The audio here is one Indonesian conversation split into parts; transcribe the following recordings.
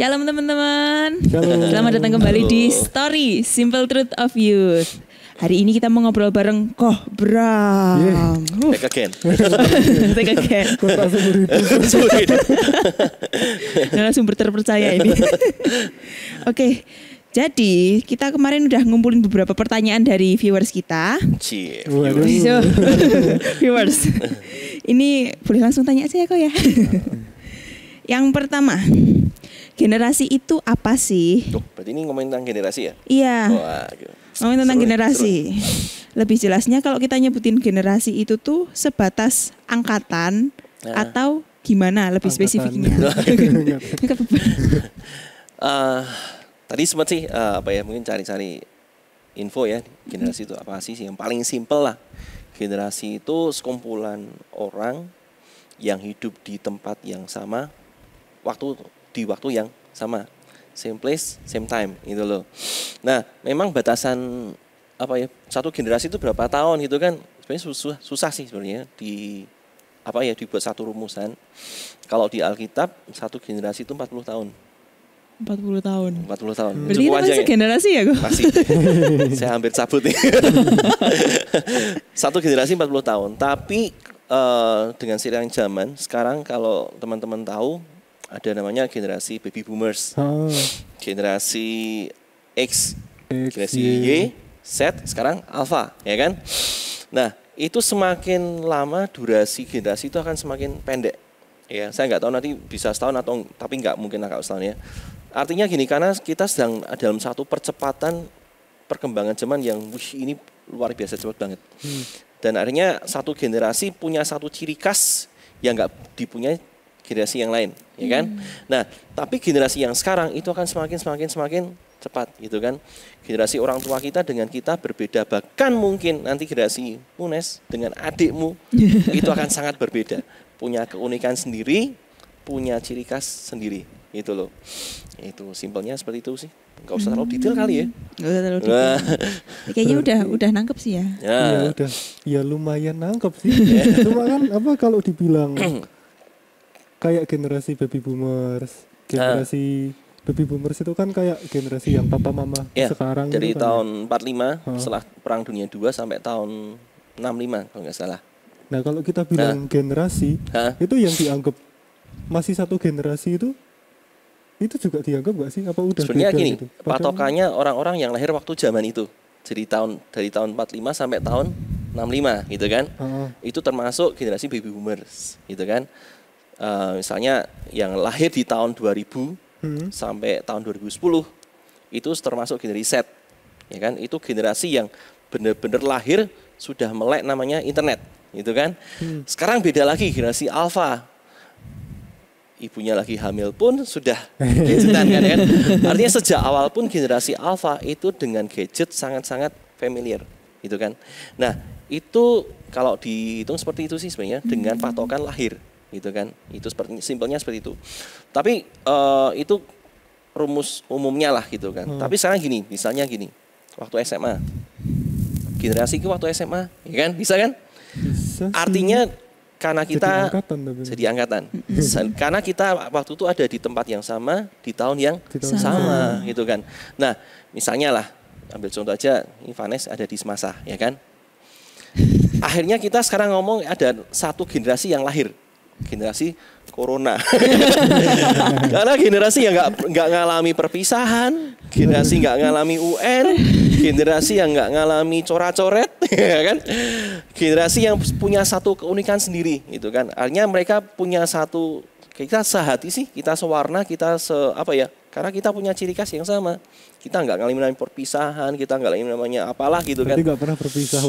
Shalom teman-teman. Shalom. Selamat datang kembali di Story Simple Truth of Youth. Hari ini kita mau ngobrol bareng Koh Bram. Back again. Take again. Narasumber terpercaya ini. Oke. Jadi kita kemarin udah ngumpulin beberapa pertanyaan dari viewers kita. Cie, So, viewers. Ini boleh langsung tanya aja ya kok ya. Yang pertama, generasi itu apa sih? Tuh, berarti ini ngomongin tentang generasi ya? Iya. Wah, gitu. Ngomongin tentang Seru, generasi. seru. Lebih jelasnya kalau kita nyebutin generasi itu tuh sebatas angkatan atau gimana lebih spesifiknya? Tadi sempat sih mungkin cari-cari info ya, generasi itu apa sih yang paling simpel lah. Generasi itu sekumpulan orang yang hidup di tempat yang sama, di waktu yang sama, same place, same time, gitu loh. Nah, memang batasan satu generasi itu berapa tahun gitu kan? Sebenarnya susah sih sebenarnya dibuat satu rumusan. Kalau di Alkitab satu generasi itu 40 tahun. 40 tahun. 40 tahun. Berarti itu masih generasi ya, Go? Masih. Saya hampir cabut nih. Satu generasi 40 tahun. Tapi dengan seiring zaman, sekarang kalau teman-teman tahu ada namanya generasi baby boomers. Generasi X, generasi Y, Z, sekarang Alpha, ya kan? Nah, itu semakin lama durasi generasi itu akan semakin pendek. Ya, saya nggak tahu nanti bisa setahun atau tapi nggak mungkin agak setahun ya. Artinya gini, karena kita sedang dalam satu percepatan perkembangan zaman yang ini luar biasa cepat banget. Dan akhirnya satu generasi punya satu ciri khas yang nggak dipunyai generasi yang lain, ya kan? Nah, tapi generasi yang sekarang itu akan semakin cepat, gitu kan? Generasi orang tua kita dengan kita berbeda, bahkan mungkin nanti generasi Munes dengan adikmu itu akan sangat berbeda, punya keunikan sendiri, punya ciri khas sendiri, gitu loh. Itu simpelnya seperti itu sih. Enggak usah terlalu detail kali ya. Enggak usah terlalu detail. Kayaknya udah nangkep sih ya. Ya udah, ya lumayan nangkep sih. Cuma kan kalau dibilang kayak generasi baby boomers, generasi baby boomers itu kan kayak generasi yang papa mama sekarang dari gitu tahun 45 setelah Perang Dunia II sampai tahun 65 kalau nggak salah. Nah, kalau kita bilang generasi itu yang dianggap masih satu generasi itu juga dianggap nggak sih? Apa udah sebenarnya gini, gitu? patokannya orang-orang yang lahir waktu zaman itu. Jadi dari tahun 45 sampai tahun 65 gitu kan. Itu termasuk generasi baby boomers gitu kan. Misalnya yang lahir di tahun 2000 sampai tahun 2010 itu termasuk generasi Z. Ya kan? Itu generasi yang benar-benar lahir sudah melek namanya internet gitu kan. Sekarang beda lagi generasi Alpha. Ibunya lagi hamil pun sudah gadgetan kan. Artinya sejak awal pun generasi Alpha itu dengan gadget sangat-sangat familiar gitu kan. Nah, itu kalau dihitung seperti itu sih sebenarnya dengan patokan lahir gitu kan. Itu simpelnya seperti itu. Tapi itu rumus umumnya lah gitu kan. Tapi sekarang gini, misalnya gini. Waktu SMA. Generasi itu waktu SMA, ya kan? Bisa kan? Bisa. Artinya karena kita jadi angkatan. Karena kita waktu itu ada di tempat yang sama, di tahun yang sama gitu kan. Nah, misalnya lah, ambil contoh aja, ini Vanes ada di Semasa, ya kan. Akhirnya kita sekarang ngomong ada satu generasi yang lahir, generasi Corona. Karena generasi yang nggak ngalami perpisahan, generasi nggak ngalami UN, generasi yang nggak ngalami coret-coret, ya kan? Generasi yang punya satu keunikan sendiri, gitu kan? Artinya mereka punya satu, kita sehati sih, kita sewarna, kita karena kita punya ciri khas yang sama. Kita nggak ngalamin perpisahan, kita nggak ngalamin namanya apalah gitu kan. Berarti nggak pernah berpisah.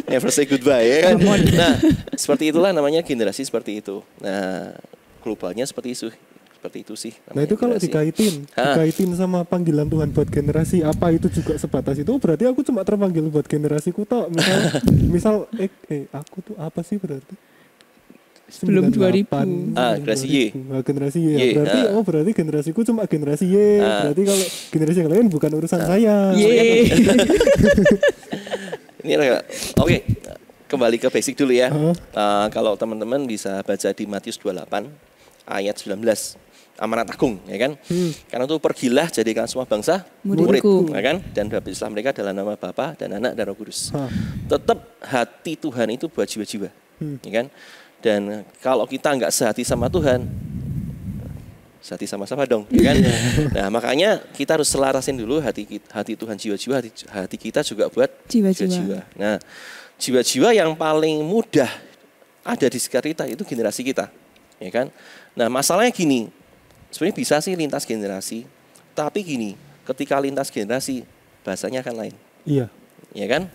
Never say goodbye ya kan. Nah, seperti itulah namanya generasi seperti itu. Nah, globalnya seperti itu sih. Nah, itu kalau dikaitin sama panggilan Tuhan buat generasi, apa itu juga sebatas itu? Berarti aku cuma terpanggil buat generasiku toh. Misal aku tuh apa sih berarti? Sebelum 2000. Generasi Y. Generasi Y. Berarti generasiku cuma generasi Y. Berarti kalau generasi yang lain bukan urusan saya. Oke. Kembali ke basic dulu ya. Kalau teman-teman bisa baca di Matius 28 ayat 19. amanat agung, ya kan? Karena itu pergilah jadikan semua bangsa Muridku. ya kan? Dan baptislah mereka dalam nama Bapa dan Anak dan Roh Kudus. Tetap hati Tuhan itu buat jiwa-jiwa, ya kan? Dan kalau kita nggak sehati sama Tuhan, sehati sama siapa dong, ya kan? Nah makanya kita harus selarasin dulu hati Tuhan jiwa-jiwa, hati kita juga buat jiwa-jiwa. Nah jiwa-jiwa yang paling mudah ada di sekitar kita itu generasi kita, ya kan? Nah masalahnya gini, sebenarnya bisa sih lintas generasi, tapi gini, ketika lintas generasi bahasanya akan lain. Iya. Ya kan?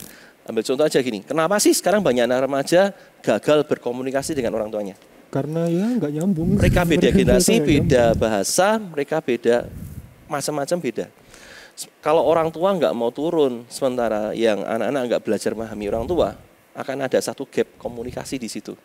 Ambil contoh aja gini, kenapa sih sekarang banyak anak remaja gagal berkomunikasi dengan orang tuanya? Karena ya nggak nyambung. Mereka beda generasi, beda bahasa, mereka beda macam-macam beda. Kalau orang tua nggak mau turun, sementara yang anak-anak nggak belajar memahami orang tua, akan ada satu gap komunikasi di situ.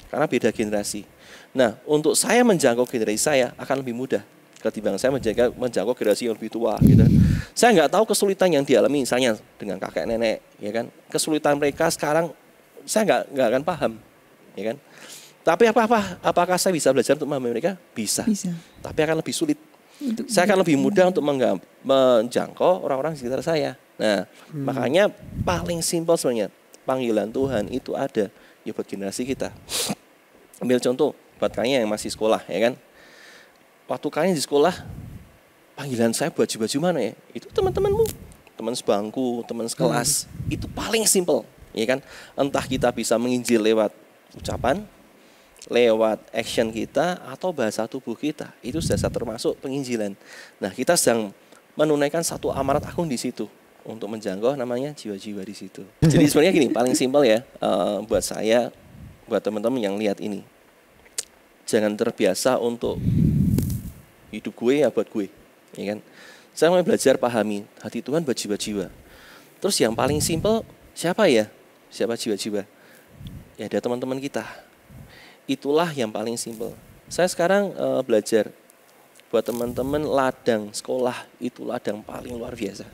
Karena beda generasi. Nah, untuk saya menjangkau generasi saya akan lebih mudah ketimbang saya menjangkau generasi yang lebih tua, gitu. Saya nggak tahu kesulitan yang dialami, misalnya dengan kakek nenek, ya kan? Kesulitan mereka sekarang saya nggak akan paham, ya kan? Tapi apakah saya bisa belajar untuk memahami mereka? Bisa. Tapi akan lebih sulit. Saya akan lebih mudah untuk menjangkau orang-orang di sekitar saya. Nah, makanya paling simpel sebenarnya panggilan Tuhan itu ada ya buat generasi kita. Ambil contoh buat kalian yang masih sekolah, ya kan? Waktu kalian di sekolah, panggilan saya buat jiwa-jiwa mana ya? Itu teman-temanmu, teman sebangku, teman sekelas. Itu paling simpel, ya kan? Entah kita bisa menginjil lewat ucapan, lewat action kita atau bahasa tubuh kita, itu sudah termasuk penginjilan. Nah, kita sedang menunaikan satu amanat agung di situ untuk menjangkau namanya jiwa-jiwa di situ. Jadi sebenarnya gini, paling simpel ya buat saya, buat teman-teman yang lihat ini, jangan terbiasa untuk hidup gue ya buat gue, ya kan? Saya mau belajar pahami hati Tuhan buat jiwa-jiwa. Terus yang paling simpel siapa ya? Siapa jiwa-jiwa? Ya ada teman-teman kita. Itulah yang paling simpel. Saya sekarang belajar buat teman-teman ladang sekolah, itu ladang paling luar biasa.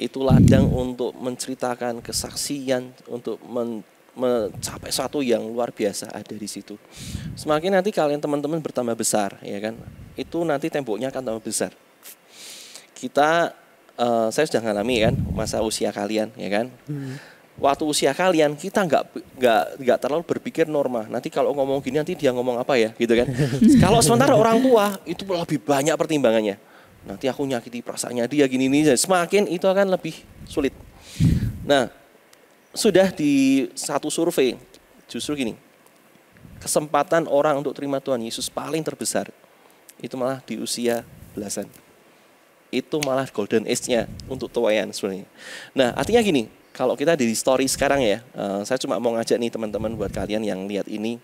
Itu ladang untuk menceritakan kesaksian, untuk mencapai sesuatu yang luar biasa ada di situ. Semakin nanti kalian teman-teman bertambah besar, ya kan? Itu nanti temboknya akan tambah besar. Saya sudah mengalami kan masa usia kalian, ya kan? Waktu usia kalian kita nggak terlalu berpikir norma. Nanti kalau ngomong gini nanti dia ngomong apa ya, gitu kan? Kalau sementara orang tua itu lebih banyak pertimbangannya. Nanti aku nyakiti perasaannya dia gini nih. Semakin itu akan lebih sulit. Nah, sudah di satu survei justru gini, kesempatan orang untuk terima Tuhan Yesus paling terbesar itu malah di usia belasan. Itu malah golden age-nya untuk tuayan sebenarnya. Nah, artinya gini. Kalau kita di story sekarang ya, saya cuma mau ngajak nih teman-teman buat kalian yang lihat ini.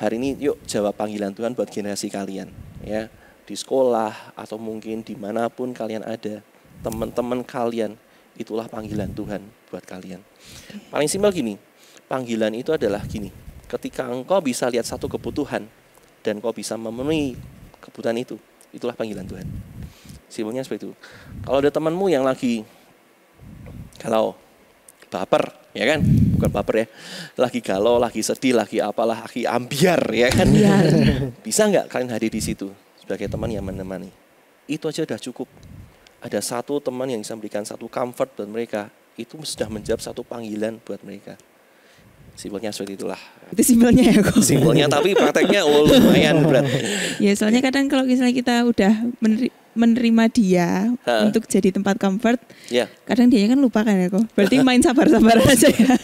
Hari ini yuk jawab panggilan Tuhan buat generasi kalian. Ya, di sekolah atau mungkin dimanapun kalian ada. Teman-teman kalian, itulah panggilan Tuhan buat kalian. Paling simpel gini, panggilan itu adalah gini. Ketika engkau bisa lihat satu kebutuhan dan kau bisa memenuhi kebutuhan itu, itulah panggilan Tuhan. Simpelnya seperti itu. Kalau ada temanmu yang lagi baper, ya kan? Bukan baper ya. Lagi galau, lagi sedih, lagi apalah, lagi ambiar, ya kan? Bisa nggak kalian hadir di situ sebagai teman yang menemani? Itu aja udah cukup. Ada satu teman yang bisa memberikan satu comfort buat mereka. Itu sudah menjawab satu panggilan buat mereka. Simpelnya seperti itulah. Itu simpelnya ya kok. Simpelnya tapi prakteknya lumayan berat. Ya soalnya kadang kalau misalnya kita udah menerima dia untuk jadi tempat comfort, kadang dia kan lupa kan ya kok. Berarti main sabar-sabar aja ya.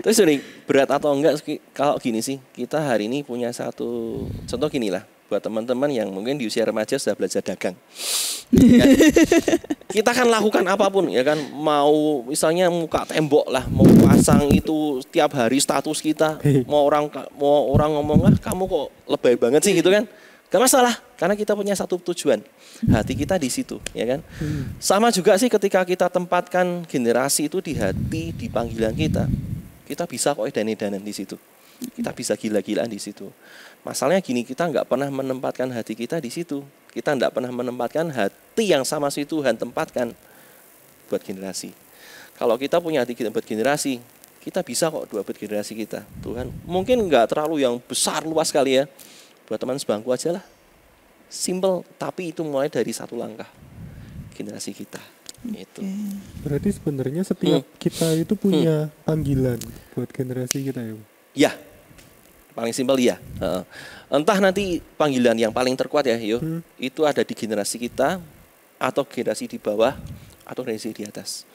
Terus ini berat atau enggak, kalau gini sih, kita hari ini punya satu contoh gini lah, buat teman-teman yang mungkin di usia remaja sudah belajar dagang. Ya, kita kan lakukan apapun ya kan, mau misalnya muka tembok lah, mau pasang itu tiap hari status kita, mau orang ngomong kamu kok lebay banget sih gitu kan. Gak masalah, karena kita punya satu tujuan, hati kita di situ, ya kan. Sama juga sih ketika kita tempatkan generasi itu di hati, di panggilan kita bisa kok edan-edanan di situ, kita bisa gila-gilaan di situ. Masalahnya gini, kita nggak pernah menempatkan hati kita di situ, kita nggak pernah menempatkan hati yang sama si Tuhan tempatkan buat generasi. Kalau kita punya hati kita buat generasi, kita bisa kok buat generasi kita. Tuhan mungkin nggak terlalu yang besar luas kali ya. Buat teman sebangku aja lah, Simple, tapi itu mulai dari satu langkah generasi kita. Itu. Berarti sebenarnya setiap kita itu punya panggilan buat generasi kita ya. Ya, paling simpel ya. Entah nanti panggilan yang paling terkuat ya, itu ada di generasi kita, atau generasi di bawah, atau generasi di atas.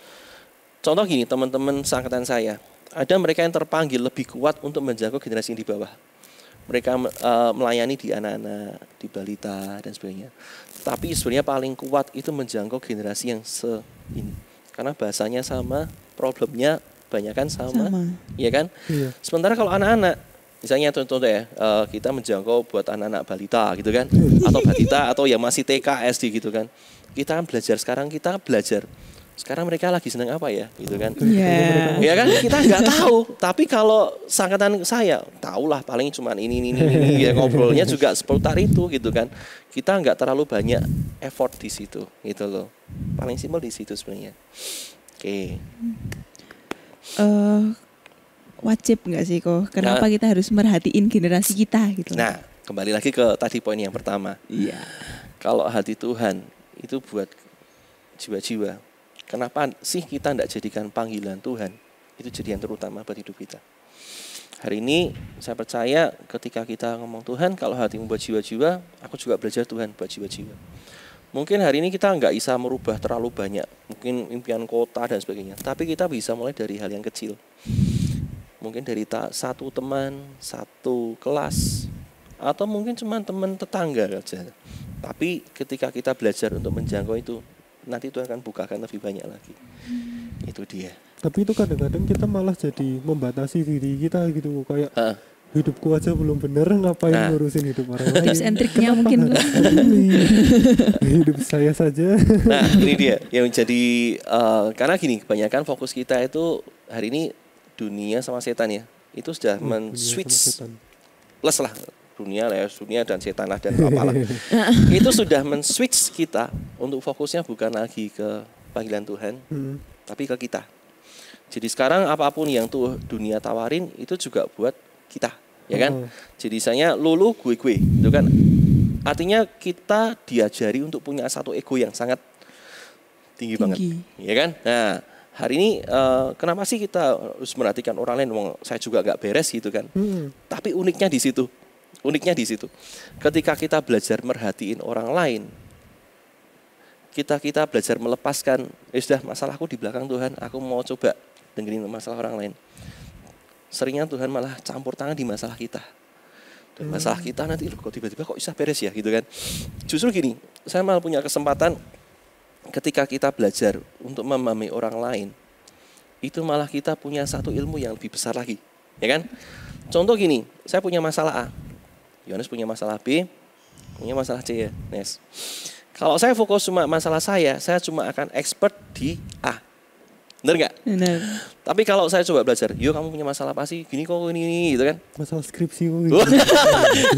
Contoh gini, teman-teman seangkatan saya, ada mereka yang terpanggil lebih kuat untuk menjangkau generasi yang di bawah. Mereka melayani di anak-anak, di balita dan sebagainya. Tapi sebenarnya paling kuat itu menjangkau generasi yang ini. Karena bahasanya sama, problemnya banyak kan sama. Ya kan? Iya. Sementara kalau anak-anak, misalnya contoh ya, kita menjangkau buat anak-anak balita gitu kan, atau balita atau yang masih TK, SD gitu kan. Kita kan belajar sekarang, sekarang mereka lagi senang apa ya, gitu kan? Ya kan, kita nggak tahu. Tapi kalau seangkatan saya, tahulah paling cuma ini, ya ngobrolnya juga seputar itu, gitu kan? Kita nggak terlalu banyak effort di situ, gitu loh. Paling simpel di situ sebenarnya. Oke. Wajib nggak sih kok? Kenapa kita harus merhatiin generasi kita gitu? Nah, kembali lagi ke tadi poin yang pertama. Iya. Kalau hati Tuhan itu buat jiwa-jiwa. Kenapa sih kita tidak jadikan panggilan Tuhan itu jadi yang terutama buat hidup kita? Hari ini saya percaya ketika kita ngomong Tuhan, kalau hatimu buat jiwa-jiwa, aku juga belajar Tuhan buat jiwa-jiwa. Mungkin hari ini kita nggak bisa merubah terlalu banyak, mungkin impian kota dan sebagainya. Tapi kita bisa mulai dari hal yang kecil. Mungkin dari satu teman, satu kelas, atau mungkin cuma teman tetangga saja. Tapi ketika kita belajar untuk menjangkau itu, nanti Tuhan akan bukakan lebih banyak lagi. Itu dia. Tapi itu kadang-kadang kita malah jadi membatasi diri kita gitu, kayak hidupku aja belum bener, ngapain ngurusin hidup orang lain. Tips and triknya mungkin hidup saya saja. Nah, ini dia yang jadi karena gini, kebanyakan fokus kita itu hari ini dunia sama setan ya. Itu sudah men-switch plus lah. Dunia dan setan lah dan apalah. Itu sudah men-switch kita untuk fokusnya bukan lagi ke panggilan Tuhan, tapi ke kita. Jadi sekarang apapun yang tuh dunia tawarin itu juga buat kita, ya kan? Jadi saya lulu gue, itu kan. Artinya kita diajari untuk punya satu ego yang sangat tinggi banget, ya kan? Nah, hari ini kenapa sih kita harus merhatikan orang lain? Saya juga gak beres gitu kan. Tapi uniknya di situ. Ketika kita belajar merhatiin orang lain, kita belajar melepaskan, sudah masalahku di belakang Tuhan, aku mau coba dengerin masalah orang lain. Seringnya Tuhan malah campur tangan di masalah kita. Dan masalah kita nanti kok tiba-tiba kok bisa beres ya gitu kan. Justru gini, saya malah punya kesempatan ketika kita belajar untuk memahami orang lain, itu malah kita punya satu ilmu yang lebih besar lagi, ya kan? Contoh gini, saya punya masalah A, Yohanes punya masalah B, punya masalah C ya, Nes. Kalau saya fokus cuma masalah saya cuma akan expert di A. Benar nggak? Benar. Tapi kalau saya coba belajar, yo kamu punya masalah apa sih? Gini kok ini gitu kan? Masalah skripsi kok. Gitu.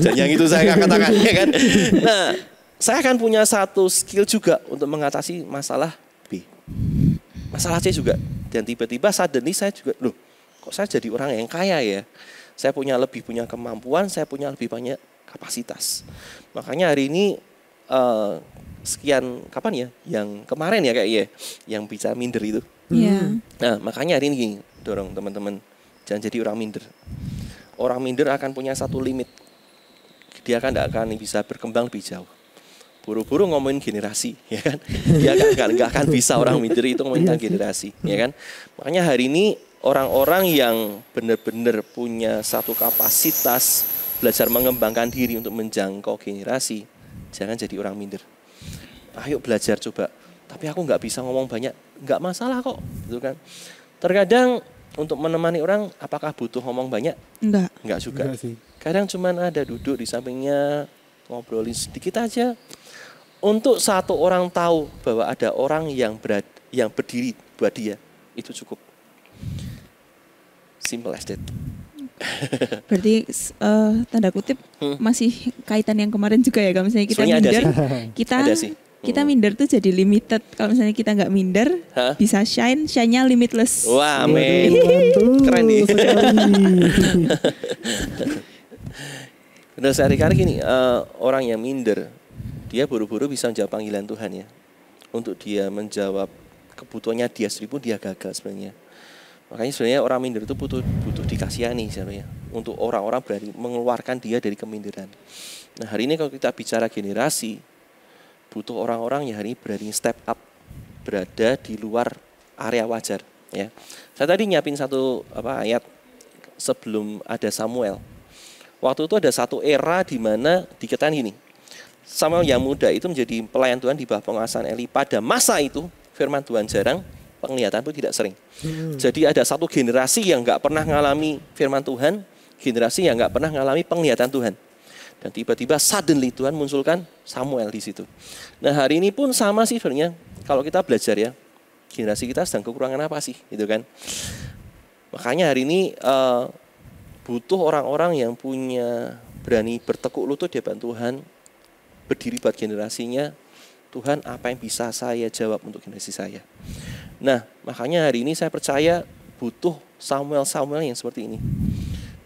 Dan yang itu saya nggak katakan, ya kan? Nah, saya akan punya satu skill juga untuk mengatasi masalah B, masalah C juga. Dan tiba-tiba suddenly saya juga, loh, kok saya jadi orang yang kaya ya? Saya lebih punya kemampuan, saya punya lebih banyak kapasitas. Makanya hari ini sekian kapan ya? Yang kemarin ya kayaknya, yang bisa minder itu. Iya. Nah, makanya hari ini dorong teman-teman jangan jadi orang minder. Orang minder akan punya satu limit. Dia tidak akan bisa berkembang lebih jauh. Buru-buru ngomongin generasi, ya kan? Dia nggak akan bisa orang minder itu ngomongin tentang generasi, ya kan? Makanya hari ini orang-orang yang benar-benar punya satu kapasitas belajar mengembangkan diri untuk menjangkau generasi, jangan jadi orang minder. Ayo belajar coba. Tapi aku nggak bisa ngomong banyak, nggak masalah kok, gitu kan? Terkadang untuk menemani orang, apakah butuh ngomong banyak? Enggak juga. Enggak sih. Kadang cuman ada duduk di sampingnya, ngobrolin sedikit aja. Untuk satu orang tahu bahwa ada orang yang berdiri buat dia, itu cukup. Simple as that. Berarti tanda kutip masih kaitan yang kemarin juga ya, kalau misalnya kita minder, kita minder tuh jadi limited. Kalau misalnya kita nggak minder, bisa shine-nya limitless. Wah, amin. Keren nih. Benar, sehari-hari gini, orang yang minder dia buru-buru bisa menjawab panggilan Tuhan ya. Untuk dia menjawab kebutuhannya dia sendiri pun dia gagal sebenarnya. Makanya sebenarnya orang minder itu butuh dikasihani sebenarnya. Untuk orang-orang berani mengeluarkan dia dari keminderan. Nah hari ini kalau kita bicara generasi, butuh orang-orang yang hari ini berani step up, berada di luar area wajar. Ya, saya tadi nyiapin satu ayat sebelum ada Samuel. Waktu itu ada satu era di mana dikatakan gini, Samuel yang muda itu menjadi pelayan Tuhan di bawah pengawasan Eli. Pada masa itu firman Tuhan jarang, penglihatan pun tidak sering. Jadi ada satu generasi yang nggak pernah mengalami firman Tuhan, generasi yang nggak pernah mengalami penglihatan Tuhan. Dan tiba-tiba suddenly Tuhan munculkan Samuel di situ. Nah hari ini pun sama sih sebenarnya. Kalau kita belajar ya, generasi kita sedang kekurangan apa sih, gitu kan? Makanya hari ini butuh orang-orang yang punya berani bertekuk lutut di depan Tuhan, berdiri buat generasinya. Tuhan, apa yang bisa saya jawab untuk generasi saya? Nah, makanya hari ini saya percaya butuh Samuel-Samuel yang seperti ini.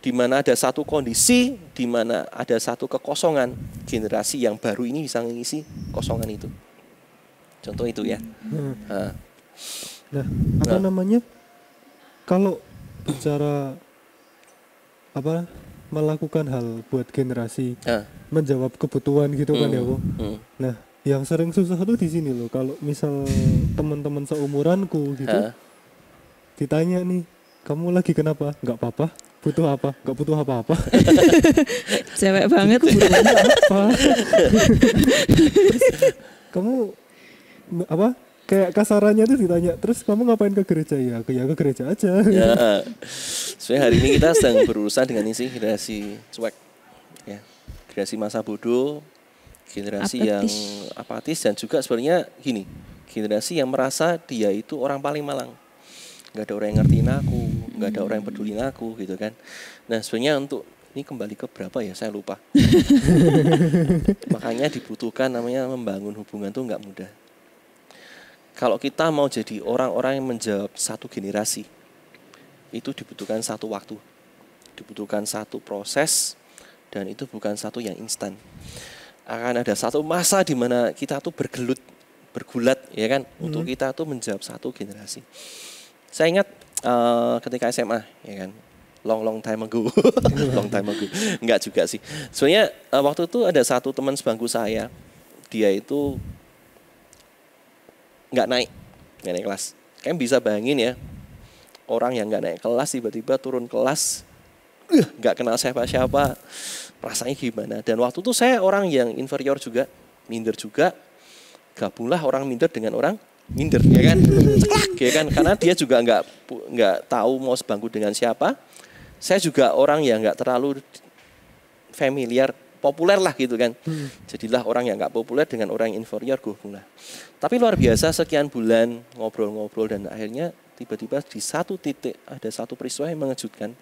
Di mana ada satu kondisi, di mana ada satu kekosongan, generasi yang baru ini bisa mengisi kosongan itu. Contoh itu ya. Nah, namanya? Kalau bicara melakukan hal buat generasi, menjawab kebutuhan gitu kan ya, Bu. Nah, yang sering susah tuh di sini loh. Kalau misal teman-teman seumuranku gitu, ditanya nih, kamu lagi kenapa? Nggak apa-apa. Butuh apa? Nggak butuh apa-apa. Cewek banget. Butuhnya apa? Kamu kayak kasarannya tuh ditanya, terus kamu ngapain ke gereja? Ya ke gereja aja. Ya, sebenarnya hari ini kita sedang berurusan dengan ini sih, generasi cuek, ya, generasi masa bodoh, generasi yang apatis, dan juga sebenarnya gini, generasi yang merasa dia itu orang paling malang, nggak ada orang yang ngertiin aku, nggak ada orang yang pedulin aku, gitu kan. Nah sebenarnya untuk ini kembali ke berapa ya, saya lupa. Makanya dibutuhkan namanya membangun hubungan tuh nggak mudah. Kalau kita mau jadi orang-orang yang menjawab satu generasi, itu dibutuhkan satu waktu, dibutuhkan satu proses, dan itu bukan satu yang instan. Akan ada satu masa di mana kita tuh bergulat ya kan, untuk kita tuh menjawab satu generasi. Saya ingat ketika SMA ya kan, long time ago, long time ago, enggak juga sih. Sebenarnya waktu itu ada satu teman sebangku saya, dia itu nggak naik kelas. Kalian bisa bayangin ya, orang yang nggak naik kelas tiba-tiba turun kelas, nggak kenal siapa-siapa, rasanya gimana? Dan waktu itu saya orang yang inferior juga, minder juga, gabunglah orang minder dengan orang minder, ya kan? Ceklak, ya kan? Karena dia juga nggak tahu mau sebangku dengan siapa. Saya juga orang yang nggak terlalu familiar, populer lah gitu kan. Jadilah orang yang nggak populer dengan orang yang inferior, gabunglah. Tapi luar biasa sekian bulan ngobrol-ngobrol dan akhirnya tiba-tiba di satu titik ada satu peristiwa yang mengejutkan.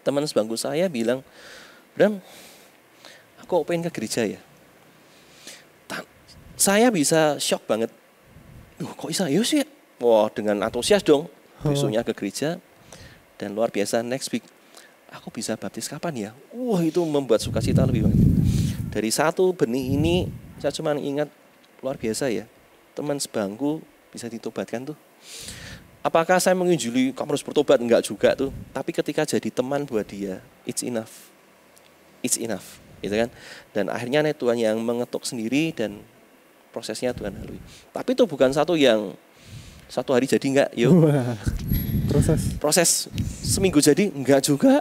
Teman sebangku saya bilang, Bram, aku pengen ke gereja ya. Saya bisa shock banget. Kok bisa? Ya sih. Wah, dengan antusias dong. Besoknya ke gereja. Dan luar biasa next week, aku bisa baptis kapan ya? Wah, itu membuat sukacita lebih banget. Dari satu benih ini, saya cuma ingat luar biasa ya. Teman sebangku bisa ditobatkan tuh. Apakah saya menginjili kamu harus bertobat? Enggak juga tuh. Tapi ketika jadi teman buat dia, it's enough. It's enough, gitu kan. Dan akhirnya Tuhan yang mengetuk sendiri dan prosesnya Tuhan lalui. Tapi itu bukan satu yang satu hari jadi enggak, yuk. Proses seminggu jadi enggak juga,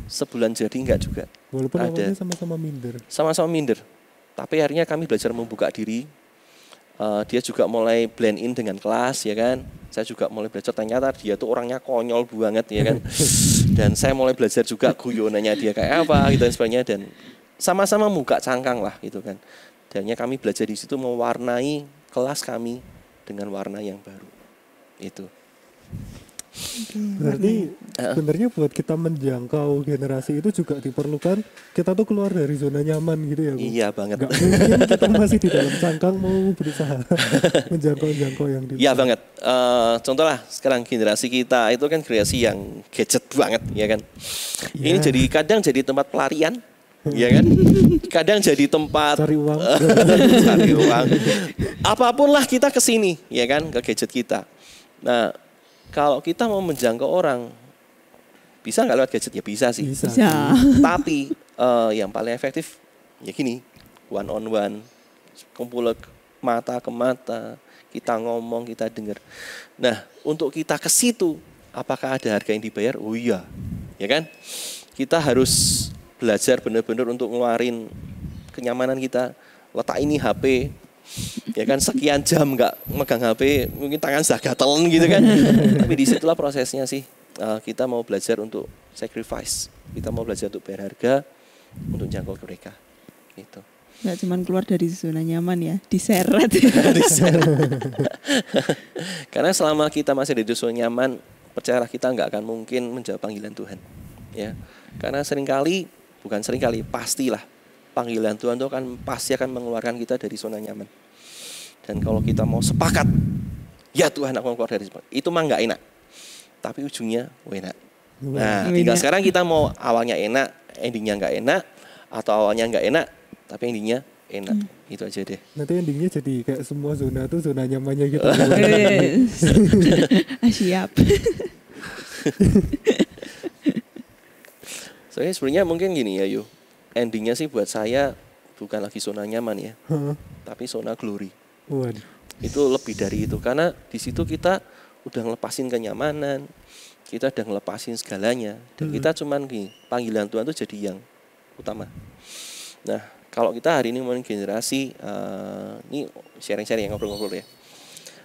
sebulan jadi enggak juga. Walaupun awalnya sama-sama minder. Sama-sama minder. Tapi akhirnya kami belajar membuka diri. Dia juga mulai blend in dengan kelas, ya kan. Saya juga mulai belajar, ternyata dia tuh orangnya konyol banget, ya kan. Dan saya mulai belajar juga guyonannya dia kayak apa, gitu dan sebagainya. Dan sama-sama muka cangkang lah, gitu kan. Dan kami belajar di situ mewarnai kelas kami dengan warna yang baru. Itu. Berarti sebenarnya buat kita menjangkau generasi itu juga diperlukan kita tuh keluar dari zona nyaman gitu ya, Bu? Iya banget. Gak mungkin kita masih di dalam cangkang mau berusaha menjangkau yang di. Iya banget. Contoh lah sekarang generasi kita itu kan generasi yang gadget banget, ya kan. Ini jadi kadang jadi tempat pelarian, ya kan? Kadang jadi tempat cari uang. cari uang. Apapun lah kita ke sini, ya kan, ke gadget kita. Nah, kalau kita mau menjangkau orang, bisa nggak lewat gadget? Ya bisa sih. Bisa. Tapi yang paling efektif ya gini, one on one, kumpul mata ke mata, kita ngomong, kita dengar. Nah, untuk kita ke situ, apakah ada harga yang dibayar? Oh iya, ya kan? Kita harus belajar benar-benar untuk ngeluarin kenyamanan kita. Letak ini HP, ya kan, sekian jam nggak megang HP, mungkin tangan sudah gatel gitu kan. Tapi disitulah prosesnya sih. Kita mau belajar untuk sacrifice, kita mau belajar untuk bayar harga untuk jangkau mereka. Gitu. Nggak cuma keluar dari zona nyaman ya, diseret. Karena selama kita masih di zona nyaman, percayalah kita nggak akan mungkin menjawab panggilan Tuhan. Ya, karena pastilah panggilan Tuhan itu pasti akan mengeluarkan kita dari zona nyaman. Dan kalau kita mau sepakat, ya Tuhan aku mau keluar dari zona, itu mah nggak enak. Tapi ujungnya enak. Nah, tinggal sekarang kita mau awalnya enak, endingnya nggak enak, atau awalnya nggak enak, tapi endingnya enak. Itu aja deh. Nanti endingnya jadi kayak semua zona tuh zona nyamannya gitu. Siap. Soalnya sebenarnya mungkin gini ya, Yu. Endingnya sih buat saya bukan lagi zona nyaman ya, tapi zona glory. Waduh. Itu lebih dari itu, karena di situ kita udah ngelepasin kenyamanan, kita udah ngelepasin segalanya, dan kita cuman gini, panggilan Tuhan itu jadi yang utama. Nah, kalau kita hari ini ngomongin generasi, ini sharing-sharing yang ngobrol-ngobrol ya.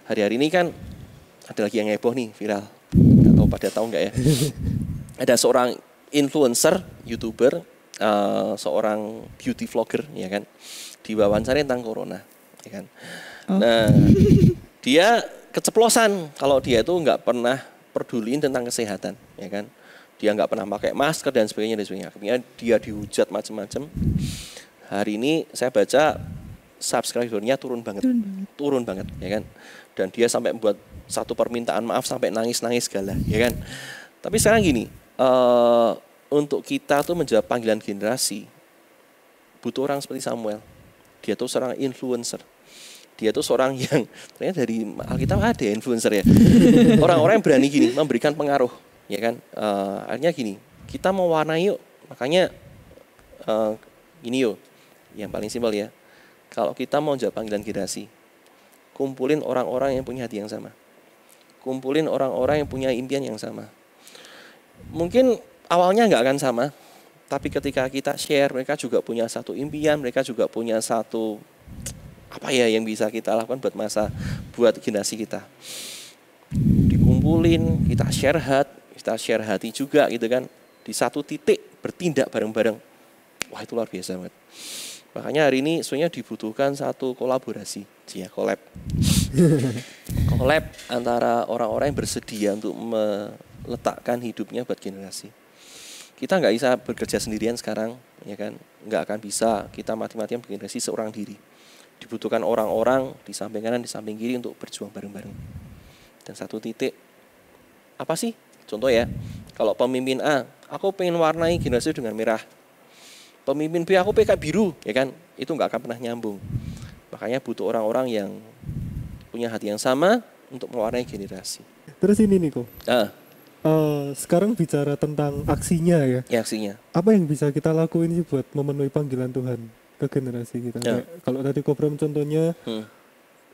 Hari-hari ini kan ada lagi yang heboh nih, viral. Nggak tahu pada tahu nggak ya? Ada seorang influencer, YouTuber, seorang beauty vlogger, ya kan, diwawancara tentang corona, ya kan. Nah, dia keceplosan kalau dia itu nggak pernah peduliin tentang kesehatan, ya kan. Dia nggak pernah pakai masker dan sebagainya. Akhirnya dia dihujat macam-macam. Hari ini saya baca subscribernya turun banget, ya kan. Dan dia sampai membuat satu permintaan maaf sampai nangis-nangis segala, ya kan. Tapi sekarang gini, untuk kita tuh menjawab panggilan generasi, butuh orang seperti Samuel. Dia tuh seorang influencer. Dia tuh seorang yang ternyata dari Alkitab ada influencer ya. Orang-orang yang berani gini memberikan pengaruh, ya kan. Akhirnya gini, kita mau warnai yuk. Makanya gini yuk, yang paling simpel ya. Kalau kita mau jawab panggilan generasi, kumpulin orang-orang yang punya hati yang sama. Kumpulin orang-orang yang punya impian yang sama. Mungkin awalnya nggak akan sama, tapi ketika kita share, mereka juga punya satu impian, mereka juga punya satu apa ya yang bisa kita lakukan buat generasi kita. Dikumpulin, kita share hati juga gitu kan. Di satu titik bertindak bareng-bareng. Wah, itu luar biasa banget. Makanya hari ini sebenarnya dibutuhkan satu kolaborasi, collab. Collab antara orang-orang yang bersedia untuk meletakkan hidupnya buat generasi. Kita nggak bisa bekerja sendirian sekarang, ya kan? Nggak akan bisa kita mati-matian bergenerasi seorang diri. Dibutuhkan orang-orang di samping kanan, di samping kiri untuk berjuang bareng-bareng. Dan satu titik, apa sih? Contoh ya, kalau pemimpin A, aku pengen warnai generasi dengan merah. Pemimpin B, aku pakai biru, ya kan? Itu nggak akan pernah nyambung. Makanya butuh orang-orang yang punya hati yang sama untuk mewarnai generasi. Terus ini nih kok. Sekarang bicara tentang aksinya ya. Ya, aksinya. Apa yang bisa kita lakuin sih buat memenuhi panggilan Tuhan ke generasi kita? Ya. Kalau tadi Kobram contohnya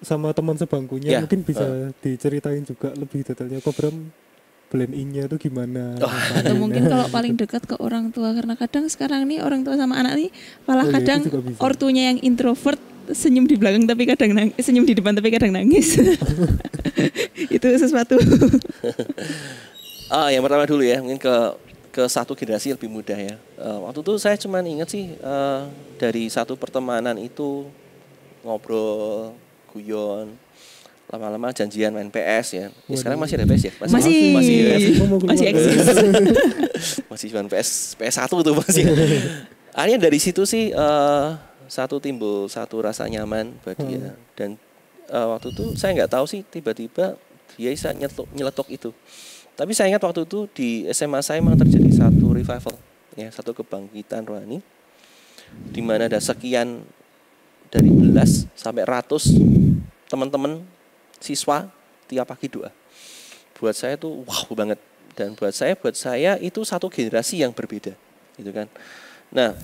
sama teman sebangkunya, mungkin bisa diceritain juga lebih detailnya. Kobram blend in-nya tuh gimana? Atau mungkin kalau paling dekat ke orang tua, karena kadang sekarang nih orang tua sama anak nih malah kadang ortunya yang introvert senyum di belakang tapi kadang senyum di depan tapi kadang nangis. Itu sesuatu. Yang pertama dulu ya, mungkin ke satu generasi lebih muda ya. Waktu itu saya cuma ingat sih dari satu pertemanan itu ngobrol, guyon, lama-lama janjian main PS ya. Sekarang masih ada PS ya? Masih eksis. Masih cuma PS1 tuh masih. Akhirnya dari situ sih timbul satu rasa nyaman buat dia. Dan waktu itu saya nggak tahu sih tiba-tiba dia bisa nyeletuk itu. Tapi saya ingat waktu itu di SMA saya memang terjadi satu revival, ya, satu kebangkitan rohani. di mana ada sekian dari belas sampai ratus teman-teman siswa tiap pagi doa. Buat saya itu wow banget, dan buat saya itu satu generasi yang berbeda, gitu kan. Nah,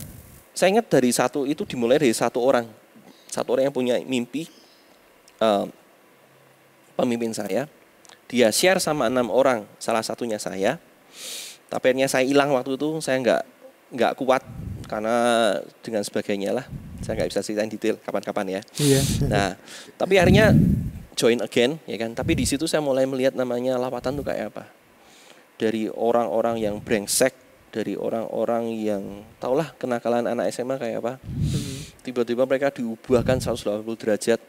saya ingat dari satu itu dimulai dari satu orang yang punya mimpi, pemimpin saya, dia share sama 6 orang, salah satunya saya. Tapi akhirnya saya hilang waktu itu, saya nggak kuat karena dengan sebagainya lah. Saya nggak bisa ceritain detail kapan-kapan ya. Iya. Nah, tapi akhirnya join again, ya kan. Tapi di situ saya mulai melihat namanya lawatan tuh kayak apa. Dari orang-orang yang brengsek, dari orang-orang yang tahulah kenakalan anak SMA kayak apa. Tiba-tiba mereka diubahkan 180 derajat.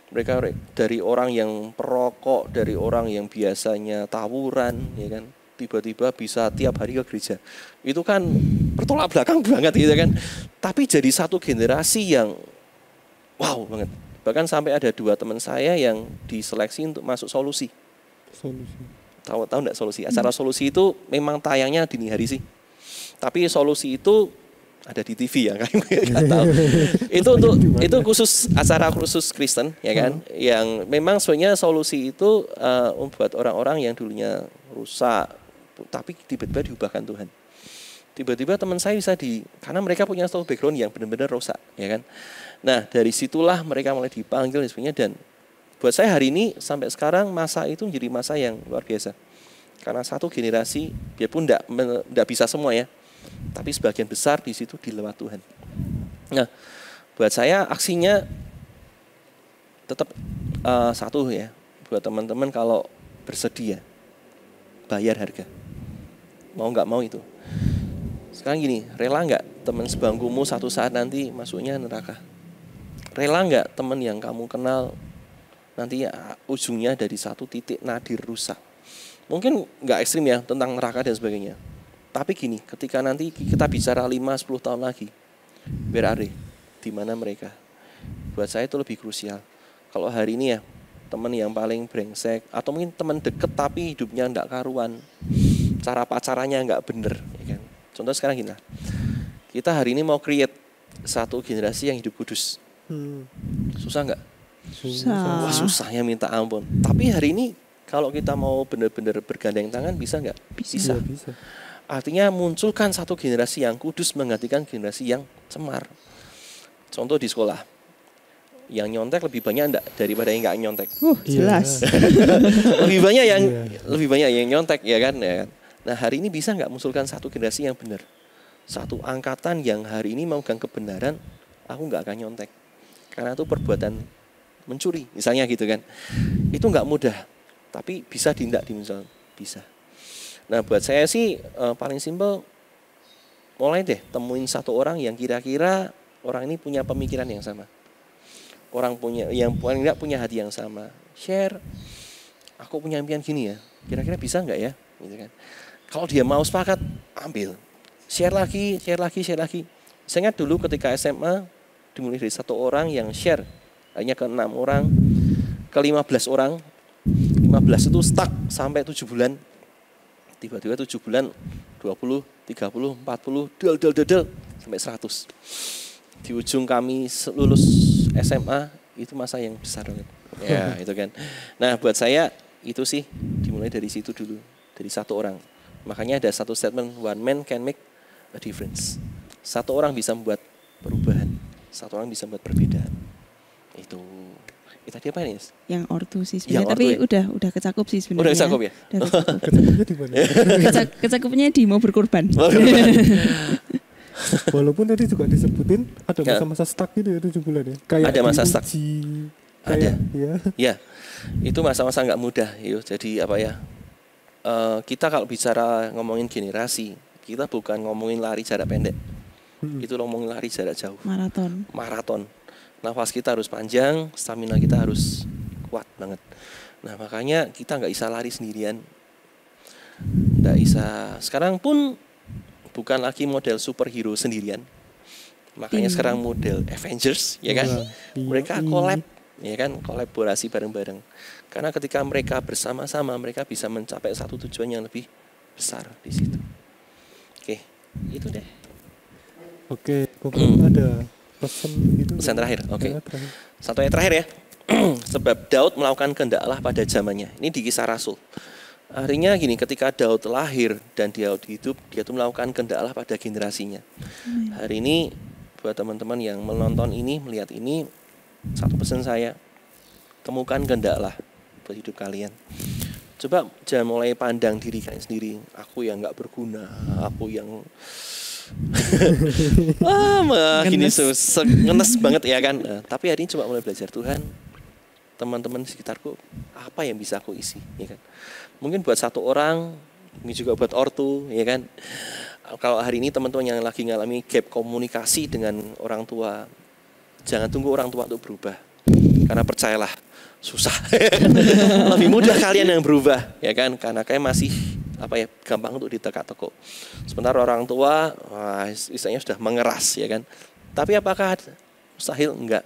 Mereka dari orang yang perokok, dari orang yang biasanya tawuran, ya kan, tiba-tiba bisa tiap hari ke gereja. Itu kan bertolak belakang banget gitu kan. Tapi jadi satu generasi yang wow banget. Bahkan sampai ada 2 teman saya yang diseleksi untuk masuk solusi. Tahu enggak solusi? Acara solusi itu memang tayangnya dini hari sih. Tapi solusi itu ada di TV ya, kalian nggak tahu. Itu khusus acara khusus Kristen, ya kan? Yang memang sebenarnya solusi itu buat orang-orang yang dulunya rusak, tapi tiba-tiba diubahkan Tuhan. Tiba-tiba teman saya bisa karena mereka punya satu background yang benar-benar rusak, ya kan? Nah, dari situlah mereka mulai dipanggil dan sebagainya. Dan buat saya hari ini sampai sekarang masa itu menjadi masa yang luar biasa. Karena satu generasi, biarpun tidak bisa semua ya, tapi sebagian besar di situ dilewat Tuhan. Nah, buat saya aksinya tetap satu ya, buat teman-teman kalau bersedia bayar harga, mau nggak mau itu. Sekarang gini, rela nggak teman sebangkumu satu saat nanti masuknya neraka? Rela nggak teman yang kamu kenal nanti ujungnya dari satu titik nadir rusak? Mungkin nggak ekstrim ya tentang neraka dan sebagainya. Tapi gini, ketika nanti kita bicara 5-10 tahun lagi, where are they? Di mana mereka? Buat saya itu lebih krusial. Kalau hari ini ya, teman yang paling brengsek, atau mungkin teman deket tapi hidupnya enggak karuan, cara pacarannya enggak bener, ya kan? Contoh sekarang gini lah, kita hari ini mau create satu generasi yang hidup kudus. Susah enggak? Susah. Wah, susahnya minta ampun. Tapi hari ini kalau kita mau benar-benar bergandeng tangan, bisa enggak? Bisa. Artinya munculkan satu generasi yang kudus menggantikan generasi yang cemar. Contoh di sekolah, yang nyontek lebih banyak enggak daripada yang enggak nyontek? Jelas. lebih banyak yang nyontek, ya kan? Nah, hari ini bisa enggak munculkan satu generasi yang benar? Satu angkatan yang hari ini memegang kebenaran, aku enggak akan nyontek. Karena itu perbuatan mencuri, misalnya gitu kan. Itu enggak mudah, tapi bisa ditindak bisa. Nah, buat saya sih paling simpel, mulai deh temuin satu orang yang kira-kira orang ini punya pemikiran yang sama. Orang yang paling enggak punya hati yang sama. Share, aku punya impian gini ya, kira-kira bisa enggak ya? Gitu kan. Kalau dia mau sepakat, ambil. Share lagi. Saya ingat dulu ketika SMA, dimulai dari 1 orang yang share, hanya ke 6 orang, ke 15 orang. 15 itu stuck sampai 7 bulan. Tiba-tiba 7 bulan 20, 30, 40 del sampai 100. Di ujung kami lulus SMA itu masa yang besar banget. Ya, itu kan. Nah, buat saya itu sih dimulai dari situ dulu, dari 1 orang. Makanya ada satu statement, one man can make a difference. 1 orang bisa membuat perubahan, 1 orang bisa membuat perbedaan. Itu tadi apa nih? Yang ortu sih sebenarnya, tapi ya? udah kecakup sih sebenarnya. Udah kecakup ya? Kecakupnya di mana? Kecakupnya di mau berkorban. Walaupun tadi juga disebutin ada masa-masa stuck gitu ya 7 bulan ya. Kayak ada masa stuck. Ada. Ya. Itu masa-masa nggak mudah. Jadi apa ya? Kita kalau bicara ngomongin generasi, kita bukan ngomongin lari jarak pendek. Itu ngomongin lari jarak jauh. Maraton. Nafas kita harus panjang, stamina kita harus kuat banget. Nah, makanya kita nggak bisa lari sendirian. Nggak bisa. Sekarang pun bukan lagi model superhero sendirian. Makanya sekarang model Avengers, ya kan? Mereka collab, ya kan? Kolaborasi bareng-bareng. Karena ketika mereka bersama-sama, mereka bisa mencapai satu tujuan yang lebih besar di situ. Oke, itu deh. Oke, ada pesan gitu. Pesan terakhir, oke. Satu yang terakhir ya. Sebab Daud melakukan kehendak Allah pada zamannya. Ini di Kisah Rasul. Artinya gini, ketika Daud lahir dan Daud hidup, dia tuh melakukan kehendak Allah pada generasinya. Hari ini buat teman-teman yang menonton ini, melihat ini, satu pesan saya, temukan kehendak Allah buat hidup kalian. Coba jangan mulai pandang diri kalian sendiri, aku yang nggak berguna, aku yang gini ngenes banget ya kan. Tapi hari ini coba mulai belajar, Tuhan, teman-teman di sekitarku apa yang bisa aku isi, ya kan? Mungkin buat satu orang, ini juga buat ortu, ya kan? Kalau hari ini teman-teman yang lagi ngalami gap komunikasi dengan orang tua, jangan tunggu orang tua untuk berubah, karena percayalah susah. Lebih mudah kalian yang berubah, ya kan? Karena kayak masih gampang untuk diteka-teko. Sementara orang tua istilahnya sudah mengeras, ya kan. Tapi apakah mustahil? Enggak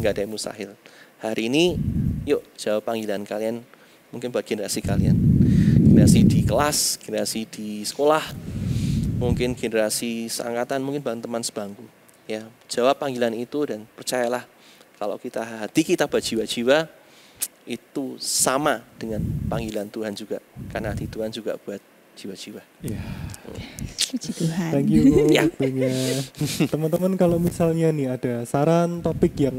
ada yang mustahil. Hari ini yuk jawab panggilan kalian, mungkin buat generasi kalian, generasi di kelas, generasi di sekolah, mungkin generasi seangkatan, mungkin bahkan teman sebangku, ya. Jawab panggilan itu dan percayalah kalau hati kita berjiwa-jiwa itu sama dengan panggilan Tuhan juga, karena hati Tuhan juga buat jiwa-jiwa. Iya. Puji Tuhan. Thank you banyak. Teman-teman, kalau misalnya nih ada saran topik yang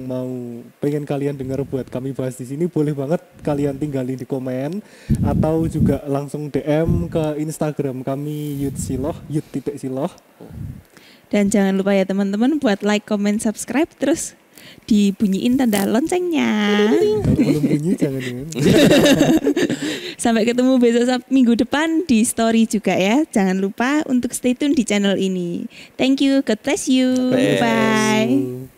pengen kalian dengar buat kami bahas di sini, boleh banget kalian tinggalin di komen atau juga langsung DM ke Instagram kami @yut_siloh. Dan jangan lupa ya teman-teman buat like, comment, subscribe, terus dibunyiin tanda loncengnya. Kalau belum bunyi jangan ya. Sampai ketemu besok minggu depan di story juga ya. Jangan lupa untuk stay tune di channel ini. Thank you, God bless you. Bye.